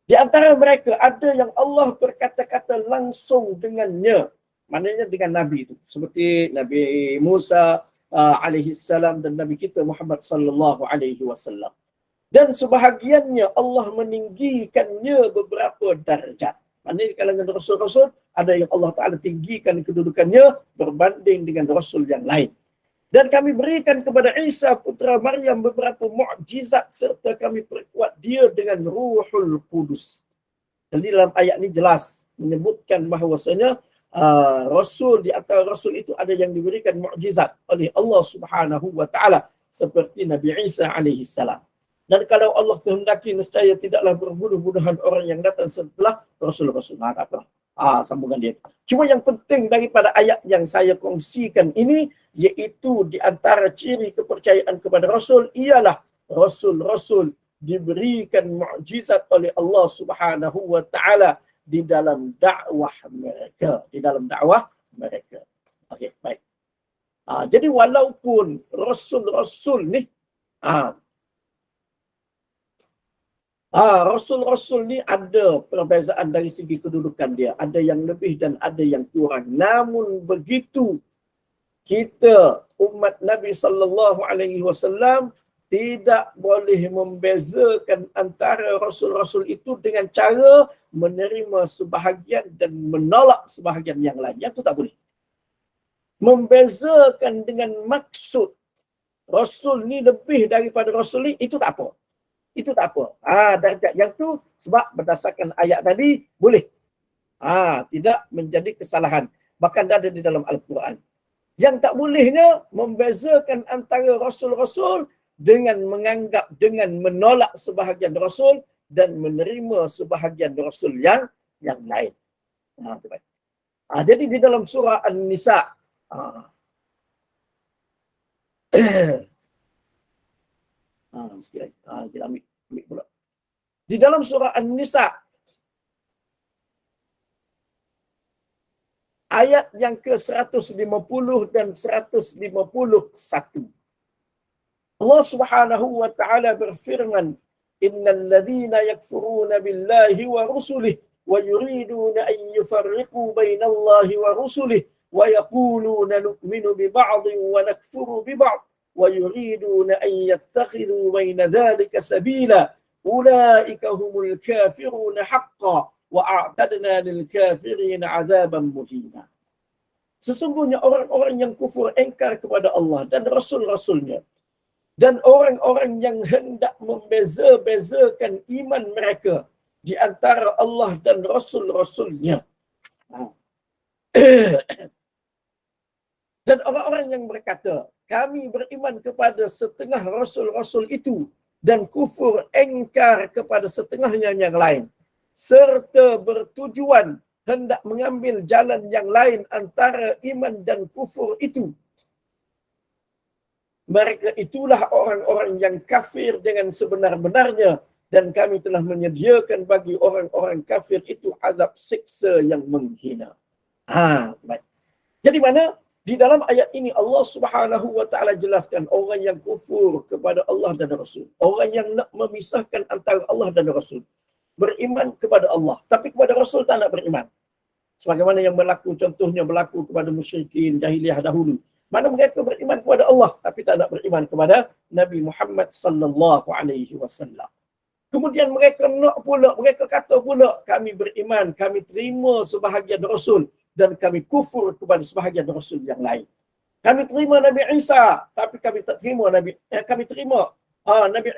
Di antara mereka ada yang Allah berkata-kata langsung dengannya. Maknanya dengan Nabi itu. Seperti Nabi Musa alaihissalam dan Nabi kita Muhammad sallallahu alaihi wasallam. Dan sebahagiannya Allah meninggikannya beberapa darjat. Maknanya di kalangan Rasul-Rasul ada yang Allah Ta'ala tinggikan kedudukannya berbanding dengan Rasul yang lain. Dan kami berikan kepada Isa putra Maryam beberapa mukjizat serta kami perkuat dia dengan Ruhul Qudus. Jadi dalam ayat ini jelas menyebutkan bahawasanya Rasul di antara Rasul itu ada yang diberikan mukjizat oleh Allah Subhanahu Wa Ta'ala seperti Nabi Isa alaihi salam. Dan kalau Allah kehendaki nescaya tidaklah berbunuh-bunuhan orang yang datang setelah Rasul-Rasul. Tak apa. Sambungan dia. Cuma yang penting daripada ayat yang saya kongsikan ini, iaitu di antara ciri kepercayaan kepada Rasul, ialah Rasul-Rasul diberikan mukjizat oleh Allah Subhanahu Wa Ta'ala di dalam dakwah mereka. Di dalam dakwah mereka. Okey, baik. Jadi walaupun Rasul-Rasul ni, Rasul-Rasul ni ada perbezaan dari segi kedudukan dia. Ada yang lebih dan ada yang kurang. Namun begitu, kita umat Nabi sallallahu alaihi wasallam tidak boleh membezakan antara Rasul-Rasul itu dengan cara menerima sebahagian dan menolak sebahagian yang lain. Yang itu tak boleh. Membezakan dengan maksud Rasul ni lebih daripada Rasul ni, itu tak apa. Itu tak apa. Darjat yang tu sebab berdasarkan ayat tadi boleh. Tidak menjadi kesalahan. Bahkan ada di dalam Al-Quran. Yang tak bolehnya membezakan antara Rasul-Rasul dengan menganggap, dengan menolak sebahagian Rasul dan menerima sebahagian Rasul yang lain. Jadi di dalam surah An-Nisa, sikit lagi. Kita ambil pula. Di dalam surah An-Nisa, ayat yang ke-150 dan 151. Allah Subhanahu wa Ta'ala berfirman, "Innal ladzina yakfuruna billahi wa rusulihi wa yuriduna an yufarriqu bainallahi wa rusulihi wa yaquluna nu'minu bi ba'dhin wa nakfuru bi ba'd wa yuriduna an yattakhidhu baina dhalika sabila ulaika humul kafiruna haqqan wa a'tadna lil kafirin 'adzaban muhina." Sesungguhnya orang-orang yang kufur engkar kepada Allah dan Rasul-Rasulnya dan orang-orang yang hendak membeza-bezakan iman mereka di antara Allah dan Rasul-Rasulnya. Dan orang-orang yang berkata, kami beriman kepada setengah Rasul-Rasul itu dan kufur engkar kepada setengahnya yang lain. Serta bertujuan hendak mengambil jalan yang lain antara iman dan kufur itu. Mereka itulah orang-orang yang kafir dengan sebenar-benarnya dan kami telah menyediakan bagi orang-orang kafir itu azab siksa yang menghina. Baik. Jadi mana? Di dalam ayat ini Allah Subhanahu wa Ta'ala jelaskan orang yang kufur kepada Allah dan Rasul. Orang yang nak memisahkan antara Allah dan Rasul. Beriman kepada Allah. Tapi kepada Rasul tak nak beriman. Sebagaimana yang contohnya berlaku kepada musyrikin jahiliyah dahulu. Mana mereka beriman kepada Allah tapi tak nak beriman kepada Nabi Muhammad sallallahu alaihi wasallam. Kemudian mereka kata pula kami beriman, kami terima sebahagian Rasul dan kami kufur kepada sebahagian Rasul yang lain. Kami terima Nabi Isa tapi kami tak terima Nabi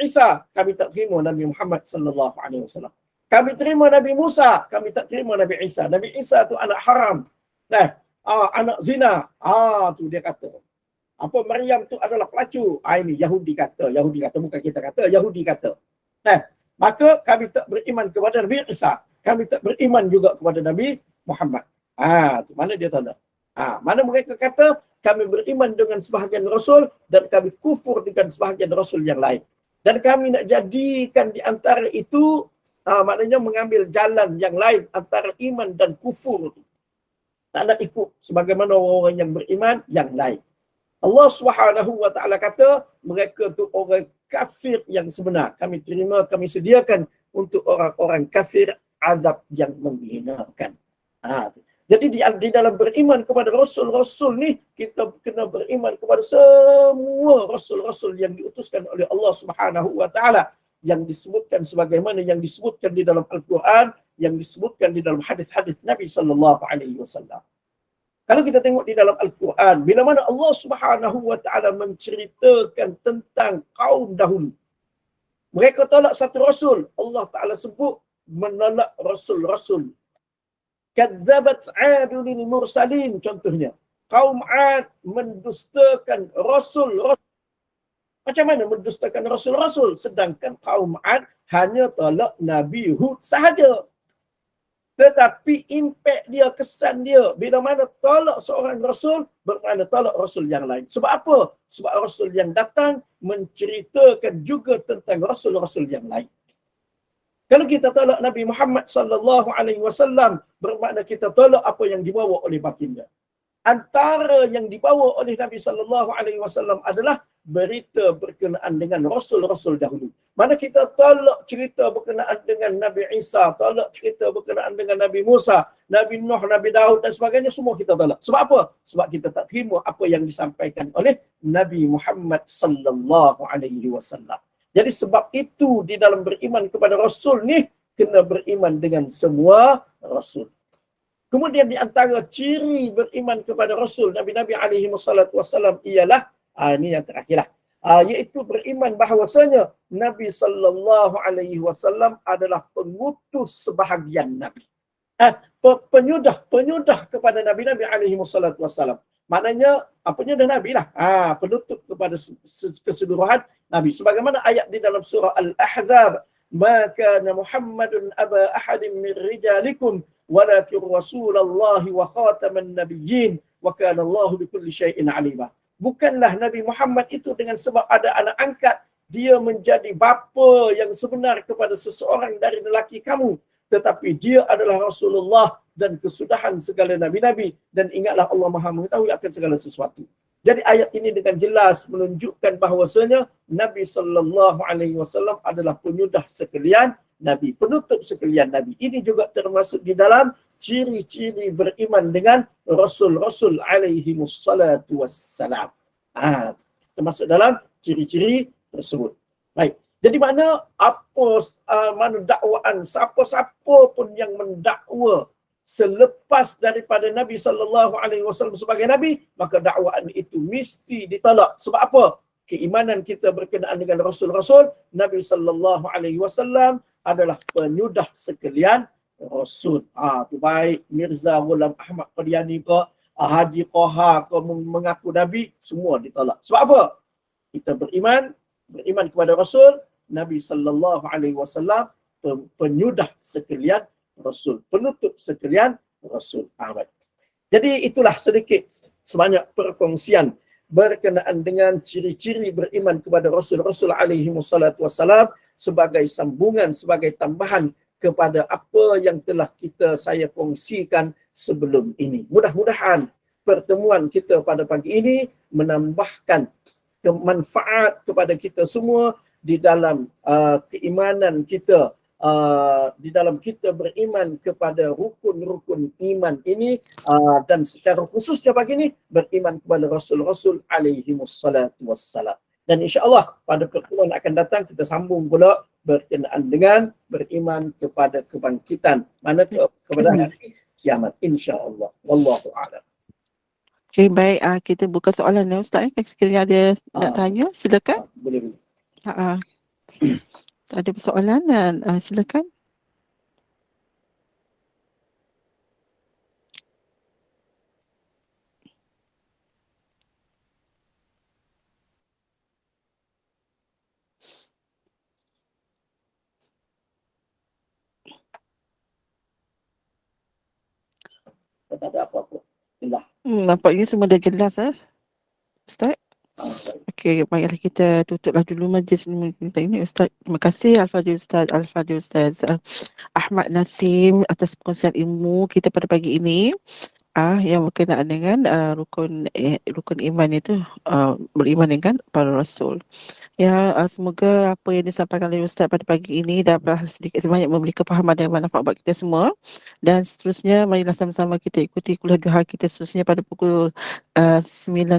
Isa, kami tak terima Nabi Muhammad sallallahu alaihi wasallam. Kami terima Nabi Musa, kami tak terima Nabi Isa. Nabi Isa tu anak haram. Anak zina. Tu dia kata. Apa Maryam tu adalah pelacur. Ini Yahudi kata bukan kita kata, Yahudi kata. Maka kami tak beriman kepada Nabi Isa. Kami tak beriman juga kepada Nabi Muhammad. Tu mana dia tanda? Mana mereka kata kami beriman dengan sebahagian rasul dan kami kufur dengan sebahagian rasul yang lain. Dan kami nak jadikan di antara itu maknanya mengambil jalan yang lain antara iman dan kufur. Tak nak ikut sebagaimana orang yang beriman yang lain. Allah Subhanahu wa taala kata mereka tu orang kafir yang sebenar. Kami terima, kami sediakan untuk orang-orang kafir azab yang menghinakan. Jadi di dalam beriman kepada rasul-rasul ni, kita kena beriman kepada semua rasul-rasul yang diutuskan oleh Allah Subhanahu wa taala, yang disebutkan sebagaimana yang disebutkan di dalam Al-Quran, yang disebutkan di dalam hadis-hadis Nabi sallallahu alaihi wasallam. Kalau kita tengok di dalam Al-Quran, bila mana Allah Subhanahu wa taala menceritakan tentang kaum dahulu, mereka tolak satu rasul, Allah taala sebut menolak rasul-rasul. Kadzabat 'adun mursalin, contohnya. Kaum 'Ad mendustakan rasul. Macam mana mendustakan rasul-rasul? Sedangkan kaum 'Ad hanya tolak Nabi Hud sahaja. Tetapi impak dia, kesan dia, bila mana tolak seorang rasul, bermakna tolak rasul yang lain. Sebab apa? Sebab rasul yang datang menceritakan juga tentang rasul-rasul yang lain. Kalau kita tolak Nabi Muhammad sallallahu alaihi wasallam, bermakna kita tolak apa yang dibawa oleh baginda. Antara yang dibawa oleh Nabi sallallahu alaihi wasallam adalah berita berkenaan dengan rasul-rasul dahulu. Mana kita tolak cerita berkenaan dengan Nabi Isa, tolak cerita berkenaan dengan Nabi Musa, Nabi Nuh, Nabi Daud dan sebagainya, semua kita tolak. Sebab apa? Sebab kita tak terima apa yang disampaikan oleh Nabi Muhammad sallallahu alaihi wasallam. Jadi sebab itu di dalam beriman kepada Rasul ni, kena beriman dengan semua Rasul. Kemudian di antara ciri beriman kepada Rasul, Nabi-Nabi alaihi wassalatu wassalam ialah, ini yang terakhirlah, iaitu beriman bahawasanya Nabi sallallahu alaihi wasallam adalah pengutus sebahagian Nabi. Penyudah kepada Nabi-Nabi alaihi wassalatu wassalam. Maknanya penyudah Nabi lah. Penutup kepada keseluruhan Nabi. Sebagaimana ayat di dalam surah Al-Ahzab, "Ma kana Muhammadun aba ahadin min rijalikum walakin Rasulullahi wa khataman nabiyyin wa kana Allahu bikulli syai'in alima." Bukanlah Nabi Muhammad itu dengan sebab ada anak angkat dia menjadi bapa yang sebenar kepada seseorang dari lelaki kamu, tetapi dia adalah Rasulullah dan kesudahan segala nabi-nabi, dan ingatlah Allah Maha mengetahui akan segala sesuatu. Jadi ayat ini dengan jelas menunjukkan bahawasanya Nabi sallallahu alaihi wasallam adalah penyudah sekalian nabi, penutup sekalian nabi. Ini juga termasuk di dalam ciri-ciri beriman dengan rasul-rasul alaihi wassalatu wassalam. Termasuk dalam ciri-ciri tersebut. Baik. Jadi mana mana dakwaan siapa-siapa pun yang mendakwa selepas daripada Nabi sallallahu alaihi wasallam sebagai nabi, maka dakwaan itu mesti ditolak. Sebab apa? Keimanan kita berkenaan dengan rasul-rasul, Nabi sallallahu alaihi wasallam adalah penyudah sekalian rasul. Tu baik Mirza Ghulam Ahmad Qadiani ke Haji Qaha ke mengaku nabi, semua ditolak. Sebab apa? Kita beriman kepada rasul, Nabi sallallahu alaihi wasallam penyudah sekalian rasul, penutup sekalian rasul. Jadi itulah sedikit sebanyak perkongsian berkenaan dengan ciri-ciri beriman kepada rasul-rasul alaihi wassalatu wassalam sebagai sambungan, sebagai tambahan kepada apa yang telah saya kongsikan sebelum ini. Mudah-mudahan pertemuan kita pada pagi ini menambahkan manfaat kepada kita semua di dalam keimanan kita, di dalam kita beriman kepada rukun-rukun iman ini, dan secara khususnya pagi ini beriman kepada Rasul-Rasul alaihi wassalatu wassalam. Dan insya-Allah pada pertemuan akan datang kita sambung pula berkenaan dengan beriman kepada kebangkitan, mana kepada hari kiamat, insya-Allah. Wallahu a'lam. Okay, baik. Kita buka soalan ya Ustaz. Sekiranya ada nak tanya, silakan. Boleh. Ada persoalan dan silakan. tak ada apa-apa. Inilah. Nampaknya semua dah jelas Ustaz. Baik. Okey, baiklah kita tutuplah dulu majlis kita ini Ustaz. Terima kasih Al-Fadhil Ustaz Ahmad Nasim atas perkongsian ilmu kita pada pagi ini. Yang berkenaan dengan rukun iman itu beriman dengan para rasul. Ya, semoga apa yang disampaikan oleh Ustaz pada pagi ini dapat sedikit sebanyak memberi kefahaman dan manfaat bagi kita semua. Dan seterusnya, marilah sama-sama kita ikuti kuliah duha kita seterusnya pada pukul 9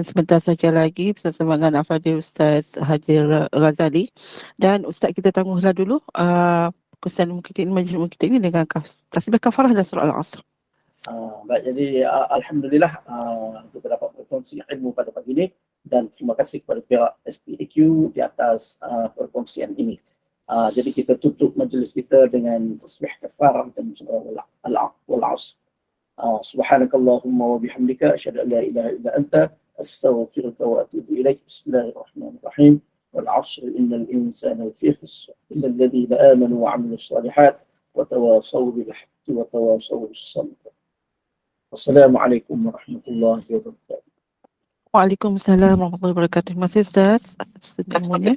sebentar saja lagi bersama dengan Al-Fadhil Ustaz Haji Razali. Dan Ustaz kita tangguhlah dulu perkongsian ilmu kita ini, majlis ilmu kita ini dengan tasbih kafarah dan surah Al-Asr. Baik, jadi Alhamdulillah kita dapat berkongsi ilmu pada pagi ini dan terima kasih kepada pihak SPAQ di atas perkongsian ini. Jadi kita tutup majlis kita dengan tasbih kafarah dan surah Al-Asr. Subhanakallahumma wa bihamdika asyhadu an la ilaha illa anta astaghfiruka wa atubu ilaik. Bismillahirrahmanirrahim. Wal 'asri innal insana lafi khusr illa alladhina amanu wa 'amilus shalihat wa tawassaw bil haqqi wa tawassaw bis sabr. Wassalamualaikum warahmatullahi wabarakatuh. Waalaikumsalam warahmatullahi wabarakatuh. Terima kasih Ustaz atas ilmunya.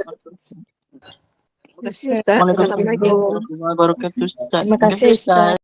Terima kasih Ustaz. Assalamualaikum warahmatullahi wabarakatuh. Terima kasih Ustaz.